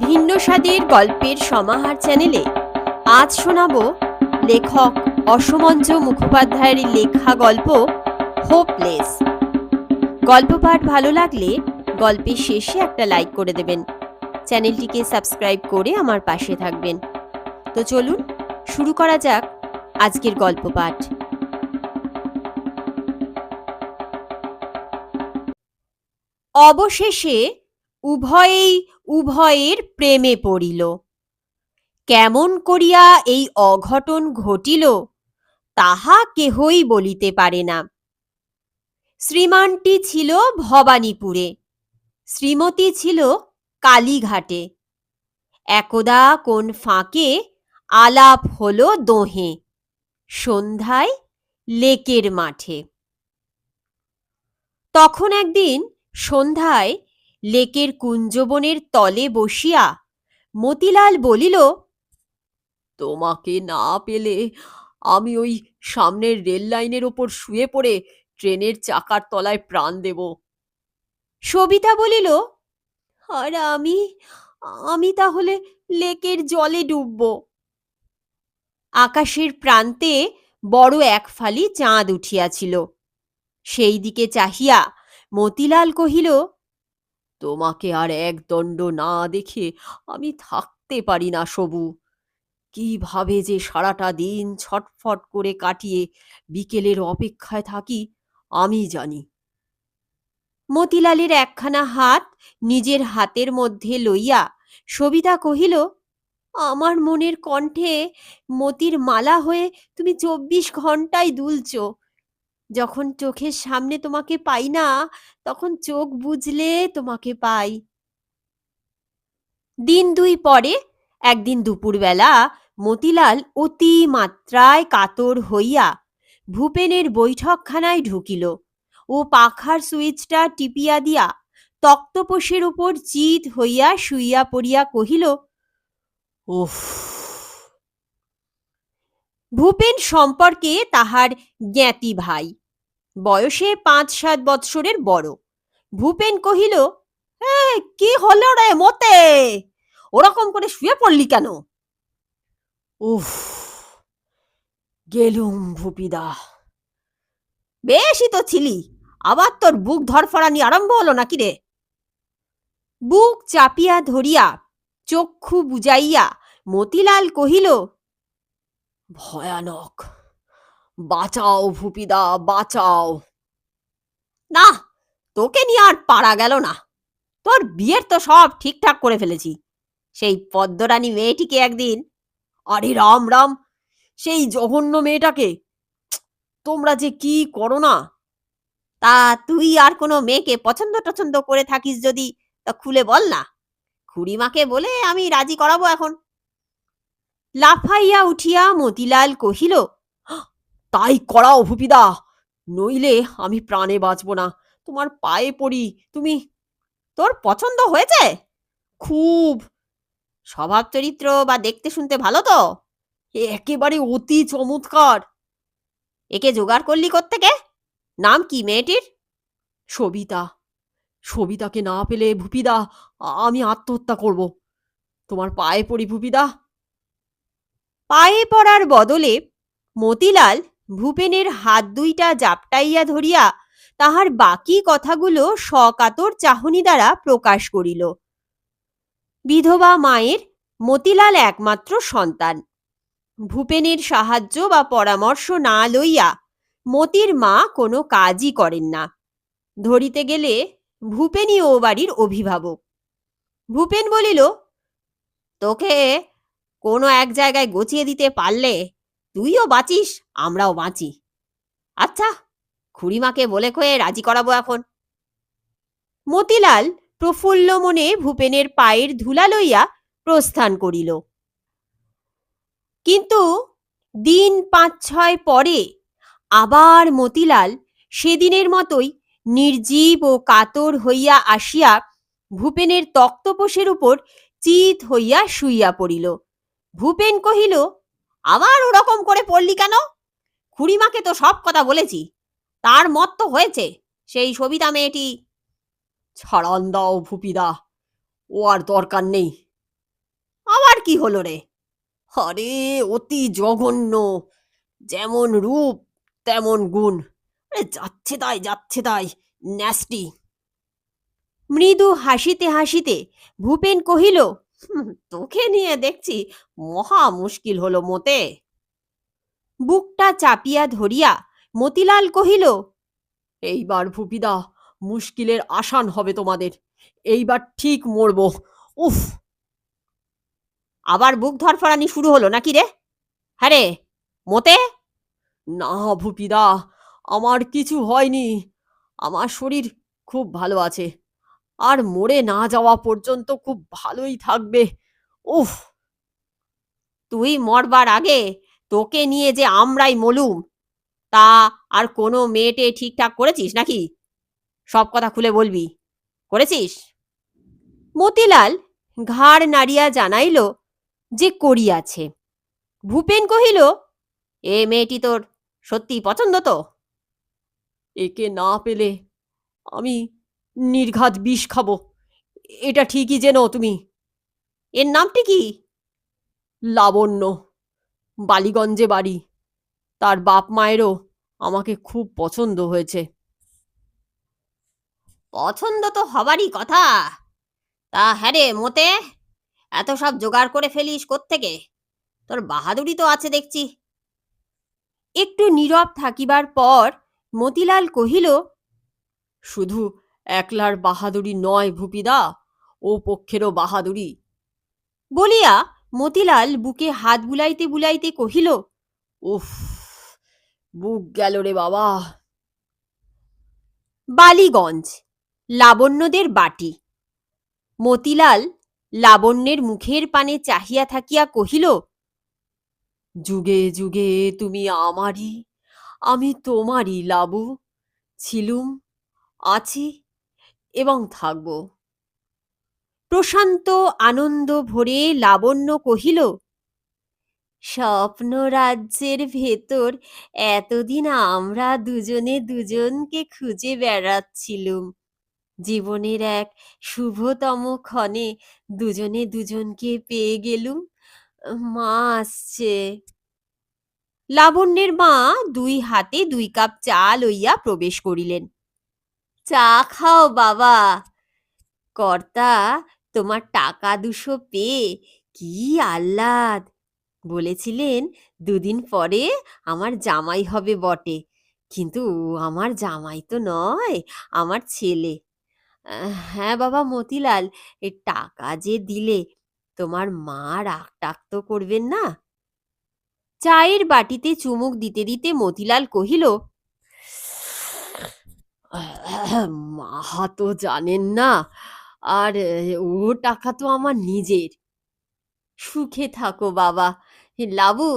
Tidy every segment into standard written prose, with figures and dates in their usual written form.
ভিন্ন স্বাদের গল্পের সমাহার চ্যানেলে আজ শোনাব লেখক অসমঞ্জ মুখোপাধ্যায়ের লেখা গল্প হোপলেস। গল্প পাঠ ভালো লাগলে গল্পের শেষে একটা লাইক করে দেবেন, চ্যানেলটিকে সাবস্ক্রাইব করে আমার পাশে থাকবেন। তো চলুন শুরু করা যাক আজকের গল্প পাঠ। অবশেষে উভয়ের প্রেমে পড়িল। কেমন করিয়া এই অঘটন ঘটিল তাহা কেহই বলিতে পারে না। শ্রীমানটি ছিল ভবানীপুরে, শ্রীমতী ছিল কালীঘাটে। একদা কোন ফাঁকে আলাপ হলো দোহে, সন্ধ্যায় লেকের মাঠে। তখন একদিন সন্ধ্যায় লেকের কুঞ্জবনের তলে বসিয়া মতিলাল বলিল, তোমাকে না পেলে আমি ওই সামনের রেল লাইনের ওপর শুয়ে পড়ে ট্রেনের চাকার তলায় প্রাণ দেব। সবিতা বলিল, আর আমি তাহলে লেকের জলে ডুবব। আকাশের প্রান্তে বড় এক ফালি চাঁদ উঠিয়াছিল। সেই দিকে চাহিয়া মতিলাল কহিল, তোমাকে আর এক দণ্ড না দেখে আমি থাকতে পারি না সবু। কিভাবে যে সারাটা দিন ছটফট করে কাটিয়ে বিকেলের অপেক্ষায় থাকি আমি জানি। মতিলালের একখানা হাত নিজের হাতের মধ্যে লইয়া সবিতা কহিল, আমার মনের কণ্ঠে মতির মালা হয়ে তুমি 24 ঘন্টাই দুলছ। যখন চোখের সামনে তোমাকে পাই না, তখন চোখ বুজলে তোমাকে পাই। দিন দুই পরে একদিন দুপুরবেলা মতিলাল অতি মাত্রায় কাতর হইয়া ভূপেনের বৈঠকখানায় ঢুকিল ও পাখার সুইচটা টিপিয়া দিয়া তক্তপোষের উপর চিত হইয়া শুইয়া পড়িয়া কহিল, উফ! ভূপেন সম্পর্কে তাহার জ্ঞাতি ভাই, বয়সে 5-7 বৎসরের বড়। ভূপেন কহিল, কি হলো রে মতে, ওরকম করে শুয়ে পড়লি কেন? উফ! গেলুম ভূপিদা। বেশি তো ছিলি, আবার তোর বুক ধরফরানি আরম্ভ হলো নাকি রে? বুক চাপিয়া ধরিয়া চক্ষু বুজাইয়া মতিলাল কহিল, ভয়ানক! বাঁচাও ভূপিদা, বাঁচাও। না, তোকে নিয়ে আর পারা গেল না। তোর বিয়ের তো সব ঠিকঠাক করে ফেলেছি। সেই পদ্মরানী মেয়েটিকে একদিন। আরে রাম রাম, সেই জঘন্য মেয়েটাকে! তোমরা যে কি করো না! তা তুই আর কোনো মেয়েকে পছন্দ টছন্দ করে থাকিস যদি তা খুলে বল না, খুড়িমাকে বলে আমি রাজি করাবো এখন। লাফাইয়া উঠিয়া মতিলাল কহিল, তাই করাও ভূপিদা, নইলে আমি প্রাণে বাঁচব না। তোমার পায়ে পড়ি। তুমি। তোর পছন্দ হয়েছে? খুব। স্বভাব চরিত্র বা দেখতে শুনতে ভালো তো? একেবারে অতি চমৎকার। একে জোগাড় করলি কোত্থেকে? নাম কি মেয়েটির? সবিতা। সবিতাকে না পেলে ভূপিদা আমি আত্মহত্যা করব। তোমার পায়ে পড়ি ভূপিদা। পায়ে পড়ার বদলে মতিলাল ভূপেনের হাত দুইটা জাপটাইয়া ধরিয়া তাহার বাকি কথাগুলো সকাতর চাহনি দ্বারা প্রকাশ করিল। বিধবা মায়ের মতিলাল একমাত্র সন্তান। ভূপেনের সাহায্য বা পরামর্শ না লইয়া মতির মা কোনো কাজই করেন না। ধরিতে গেলে ভূপেনই ও বাড়ির অভিভাবক। ভূপেন বলিল, তোকে কোনো এক জায়গায় গচিয়ে দিতে পারলে তুইও বাঁচিস, আমরাও বাঁচি। আচ্ছা, খুড়িমাকে বলে কয়ে রাজি করাবো এখন। মতিলাল প্রফুল্ল মনে ভূপেনের পায়ের ধুলা লইয়া প্রস্থান করিল। কিন্তু দিন 5-6 পরে আবার মতিলাল সেদিনের মতোই নির্জীব ও কাতর হইয়া আসিয়া ভূপেনের তক্তপোষের উপর চিত হইয়া শুইয়া পড়িল। ভূপেন কহিল, আবার ওরকম করে পড়লি কেন? খুড়িমাকে তো সব কথা বলেছি, তার মত তো হয়েছে। সেই সবিতা মেয়েটি। ছাড়ান দাও ভূপিদা, ও আর দরকার নেই। কি হলো রে? আরে অতি জঘন্য, যেমন রূপ তেমন গুণ। আরে যাচ্ছে তাই, ন্যাস্টি। মৃদু হাসিতে হাসিতে ভূপেন কহিল, তোকে নিয়ে দেখছি মহা মুশকিল হলো মতে। বুকটা চাপিয়া ধরিয়া মতিলাল কহিল, এইবার ভুপিদা মুশকিলের আসান হবে তোমাদের, এইবার ঠিক মরব। উফ! আবার বুক ধরফরানি শুরু হলো নাকি রে? হ্যাঁ রে, মতে? না ভুপিদা, আমার কিছু হয়নি, আমার শরীর খুব ভালো আছে, আর মরে না যাওয়া পর্যন্ত খুব ভালোই থাকবে। উফ! তুই মরবার আগে তোকে নিয়ে যে আমরাই মলুম, তা আর কোনো মেয়েটে ঠিকঠাক করেছিস নাকি? সব কথা খুলে বলবি, করেছিস? মতিলাল ঘাড় নাড়িয়া জানাইল যে করিয়াছে। ভূপেন কহিল, এ মেয়েটি তোর সত্যি পছন্দ তো? একে না পেলে আমি নির্ঘাত বিষ খাবো, এটা ঠিকই জেনো তুমি। এর নামটি কি? লাবণ্য, বালিগঞ্জে বাড়ি। তার বাপ মায়েরও আমাকে খুব পছন্দ হয়েছে। পছন্দ তো হবারই কথা। তা হ্যাঁ রে মতে, এত সব জোগাড় করে ফেলিস কোত্থেকে? তোর বাহাদুরি তো আছে দেখছি। একটু নীরব থাকিবার পর মতিলাল কহিল, শুধু একলার বাহাদুরি নয় ভূপিদা, ও পক্ষেরও বাহাদুরি। বলিয়া মতিলাল বুকে হাত বুলাইতে বুলাইতে কহিল, উফ! বুক গেল রে বাবা। বালিগঞ্জ, লাবণ্যদের বাটি। মতিলাল লাবণ্যের মুখের পানে চাহিয়া থাকিয়া কহিল, যুগে যুগে তুমি আমারই, আমি তোমারই লাবু, ছিলুম, আছি এবং থাকব। প্রশান্ত আনন্দ ভরে লাবণ্য কহিল, স্বপ্ন রাজ্যের ভেতর এতদিন আমরা দুজনে দুজনকে খুঁজে বেড়াচ্ছিলুম। জীবনের এক শুভতম ক্ষণে দুজনে দুজনকে পেয়ে গেলুম। মা আসছে। লাবণ্যের মা দুই হাতে 2 কাপ চা লইয়া প্রবেশ করিলেন। চা খাও বাবা। কর্তা তোমার টাকা 200 পেয়ে কি আহ্লাদ! বলেছিলেন 2 দিন পরে আমার জামাই হবে বটে, কিন্তু আমার জামাই তো নয়, আমার ছেলে। হ্যাঁ বাবা মতিলাল, এ টাকা যে দিলে, তোমার মা রাগ টাগ তো করবেন না? চায়ের বাটিতে চুমুক দিতে দিতে মতিলাল কহিল, মাহা তো জানেন না, আর ও টাকা তো আমার নিজের। সুখে থাকো বাবা। লাবু,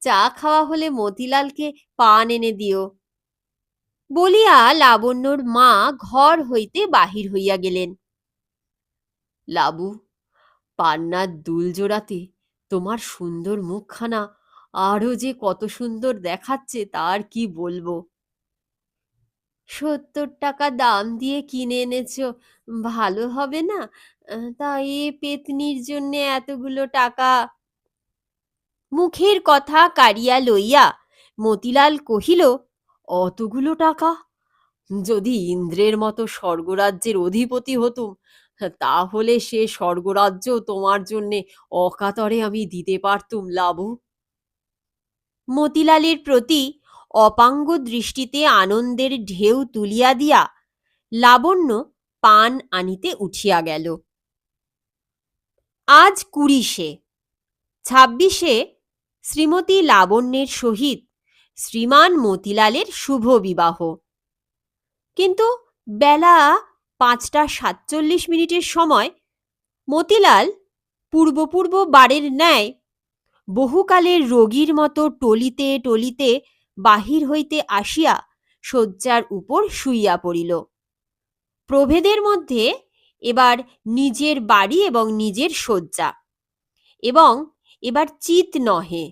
চা খাওয়া হলে মতিলালকে পান এনে দিও। বলিয়া লাবণ্যর মা ঘর হইতে বাহির হইয়া গেলেন। লাবু, পান্নার দুল জোড়াতে তোমার সুন্দর মুখখানা আরো যে কত সুন্দর দেখাচ্ছে তার কি বলবো। 70 টাকা দাম দিয়ে কিনে এনেছো, ভালো হবে না? তা এ পেতনির জন্যে এতগুলো টাকা? মুখের কথা কাড়িয়া লইয়া মতিলাল কহিল, অতগুলো টাকা? যদি ইন্দ্রের মতো স্বর্গরাজ্যের অধিপতি হতুম, তাহলে সে স্বর্গরাজ্য তোমার জন্যে অকাতরে আমি দিতে পারতুম লাবু। মতিলালের প্রতি অপাঙ্গ দৃষ্টিতে আনন্দের ঢেউ তুলিয়া দিয়া লাবণ্য পান আনিতে উঠিয়া গেল। আজ 20-এ, 26-এ শ্রীমতী লাবণ্যের সহিত শ্রীমান মতিলালের শুভ বিবাহ। কিন্তু বেলা 5:47 সময় মতিলাল পূর্ব বারের ন্যায় বহুকালের রোগীর মতো টলিতে টলিতে বাহির হইতে আসিয়া শয্যার উপর শুইয়া পড়িল। প্রভেদের মধ্যে এবার নিজের বাড়ি এবং নিজের শয্যা, এবং এবার চিত নহে,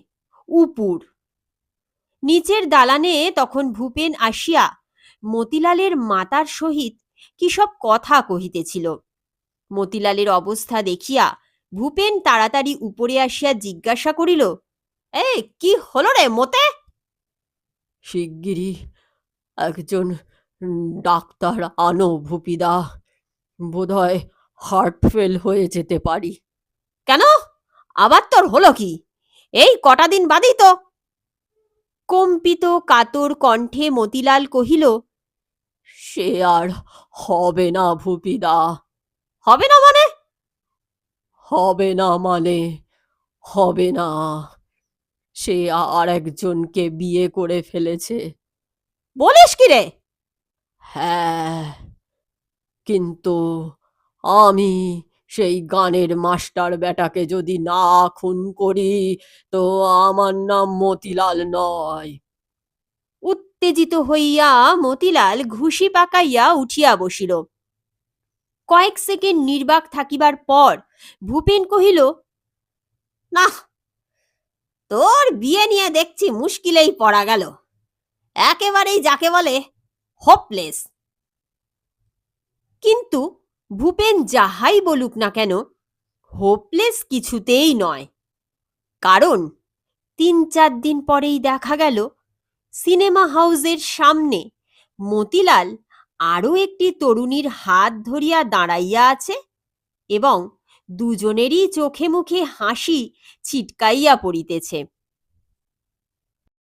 উপুর। নিচের দালানে তখন ভূপেন আসিয়া মতিলালের মাতার সহিত কি সব কথা কহিতেছিল। মতিলালের অবস্থা দেখিয়া ভূপেন তাড়াতাড়ি উপরে আসিয়া জিজ্ঞাসা করিল, এই কি হলো রে মতে? শিগগিরই একজন ডাক্তার আনো ভূপিদা, বোধহয় হার্ট ফেল হয়ে যেতে পারি। কেন, আবার তোর হলো কি? এই কটা দিন বাদেই তো। কম্পিত কাতর কণ্ঠে মতিলাল কহিল, সে আর হবে না ভূপিদা। হবে না মানে? হবে না মানে হবে না। সে আর একজনকে বিয়ে করে ফেলেছে। বলিস কি রে? হ্যাঁ, কিন্তু আমি সেই গানের মাস্টার বেটাকে যদি না খুন করি তো আমার নাম মতিলাল নয়। উত্তেজিত হইয়া মতিলাল ঘুষি পাকাইয়া উঠিয়া বসিল। কয়েক সেকেন্ড নির্বাক থাকিবার পর ভূপেন কহিল, না, তোর বিয়ে নিয়ে দেখছি মুশকিলেই পড়া গেল। একেবারেই যাকে বলে হোপলেস। কিন্তু ভূপেন যাহাই বলুক না কেন, হোপলেস কিছুতেই নয়। কারণ ৩-৪ দিন পরেই দেখা গেল সিনেমা হাউসের সামনে মতিলাল আরও একটি তরুণীর হাত ধরিয়া দাঁড়াইয়া আছে এবং দুজনেরই চোখে মুখে হাসি ছিটকাইয়া পড়িতেছে।